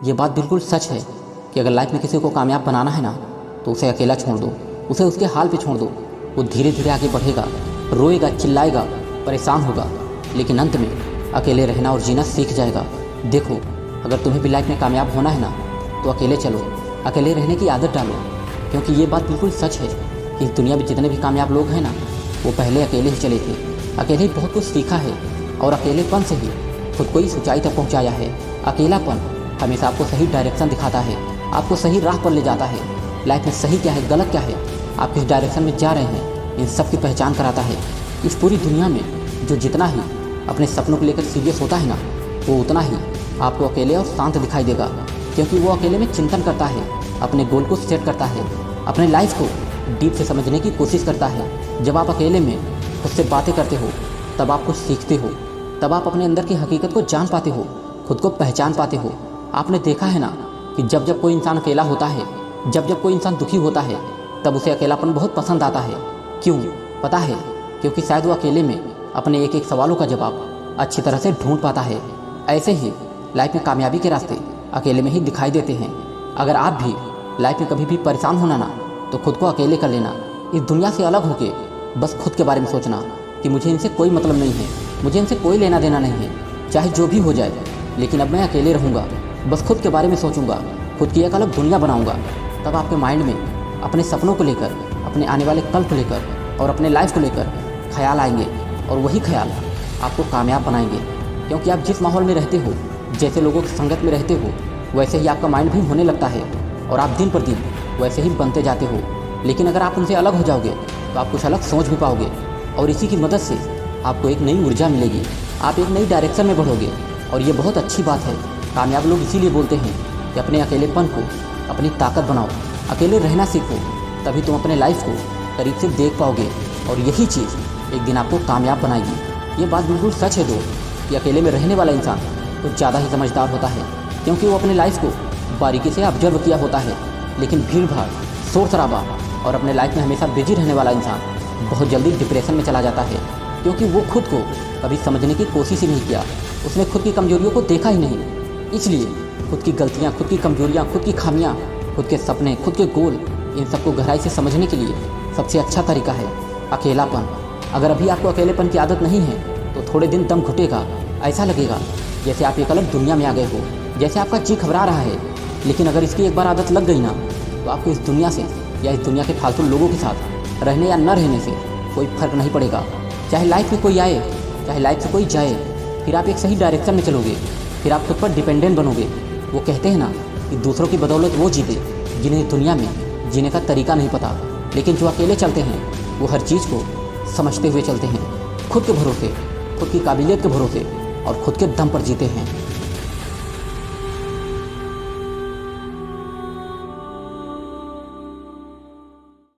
ये बात बिल्कुल सच है कि अगर लाइफ में किसी को कामयाब बनाना है ना, तो उसे अकेला छोड़ दो, उसे उसके हाल पे छोड़ दो। वो धीरे धीरे आगे बढ़ेगा, रोएगा, चिल्लाएगा, परेशान होगा, लेकिन अंत में अकेले रहना और जीना सीख जाएगा। देखो, अगर तुम्हें भी लाइफ में कामयाब होना है ना, तो अकेले चलो, अकेले रहने की आदत डालो, क्योंकि ये बात बिल्कुल सच है कि इस दुनिया में जितने भी कामयाब लोग हैं ना, वो पहले अकेले ही चले थे, अकेले ही बहुत कुछ सीखा है और अकेलेपन से ही खुद को ही ऊंचाई तक पहुंचाया है। अकेलापन हमेशा आपको सही डायरेक्शन दिखाता है, आपको सही राह पर ले जाता है। लाइफ में सही क्या है, गलत क्या है, आप किस डायरेक्शन में जा रहे हैं, इन सब की पहचान कराता है। इस पूरी दुनिया में जो जितना ही अपने सपनों को लेकर सीरियस होता है ना, वो उतना ही आपको अकेले और शांत दिखाई देगा, क्योंकि वो अकेले में चिंतन करता है, अपने गोल को सेट करता है, अपने लाइफ को डीप से समझने की कोशिश करता है। जब आप अकेले में खुद से बातें करते हो, तब आप कुछ सीखते हो, तब आप अपने अंदर की हकीकत को जान पाते हो, खुद को पहचान पाते हो। आपने देखा है ना कि जब जब कोई इंसान अकेला होता है, जब जब कोई इंसान दुखी होता है, तब उसे अकेलापन बहुत पसंद आता है। क्यों पता है? क्योंकि शायद वो अकेले में अपने एक एक सवालों का जवाब अच्छी तरह से ढूंढ पाता है। ऐसे ही लाइफ में कामयाबी के रास्ते अकेले में ही दिखाई देते हैं। अगर आप भी लाइफ में कभी भी परेशान होना ना, तो खुद को अकेले कर लेना। इस दुनिया से अलग होके बस खुद के बारे में सोचना कि मुझे इनसे कोई मतलब नहीं है, मुझे इनसे कोई लेना देना नहीं है, चाहे जो भी हो जाए, लेकिन अब मैं अकेले रहूँगा, बस खुद के बारे में सोचूंगा, खुद की एक अलग दुनिया बनाऊंगा। तब आपके माइंड में अपने सपनों को लेकर, अपने आने वाले कल को लेकर और अपने लाइफ को लेकर ख्याल आएंगे, और वही ख्याल आपको कामयाब बनाएंगे। क्योंकि आप जिस माहौल में रहते हो, जैसे लोगों की संगत में रहते हो, वैसे ही आपका माइंड भी होने लगता है और आप दिन पर दिन वैसे ही बनते जाते हो। लेकिन अगर आप उनसे अलग हो जाओगे तो आप कुछ अलग सोच भी पाओगे, और इसी की मदद से आपको एक नई ऊर्जा मिलेगी, आप एक नई डायरेक्शन में बढ़ोगे। और ये बहुत अच्छी बात है। कामयाब लोग इसीलिए बोलते हैं कि अपने अकेलेपन को अपनी ताकत बनाओ, अकेले रहना सीखो, तभी तुम अपने लाइफ को करीब से देख पाओगे, और यही चीज़ एक दिन आपको कामयाब बनाएगी। ये बात बिल्कुल सच है दोस्त कि अकेले में रहने वाला इंसान कुछ ज़्यादा ही समझदार होता है, क्योंकि वो अपने लाइफ को बारीकी से ऑब्जर्व किया होता है। लेकिन भीड़ भाड़, शोर शराबा और अपने लाइफ में हमेशा बिजी रहने वाला इंसान बहुत जल्दी डिप्रेशन में चला जाता है, क्योंकि वो खुद को कभी समझने की कोशिश ही नहीं किया, उसने खुद की कमजोरियों को देखा ही नहीं। इसलिए खुद की गलतियाँ, खुद की कमजोरियाँ, खुद की खामियाँ, खुद के सपने, खुद के गोल, इन सबको गहराई से समझने के लिए सबसे अच्छा तरीका है अकेलापन। अगर अभी आपको अकेलेपन की आदत नहीं है, तो थोड़े दिन दम घुटेगा, ऐसा लगेगा जैसे आप एक अलग दुनिया में आ गए हो, जैसे आपका जी घबरा रहा है। लेकिन अगर इसकी एक बार आदत लग गई ना, तो आपको इस दुनिया से या इस दुनिया के फालतू लोगों के साथ रहने या न रहने से कोई फर्क नहीं पड़ेगा। चाहे लाइफ में कोई आए, चाहे लाइफ से कोई जाए, फिर आप एक सही डायरेक्शन में चलोगे, फिर आप खुद पर डिपेंडेंट बनोगे। वो कहते हैं ना कि दूसरों की बदौलत वो जीते जिन्हें इस दुनिया में जीने का तरीका नहीं पता, लेकिन जो अकेले चलते हैं वो हर चीज़ को समझते हुए चलते हैं, खुद के भरोसे, खुद की काबिलियत के भरोसे और खुद के दम पर जीते हैं।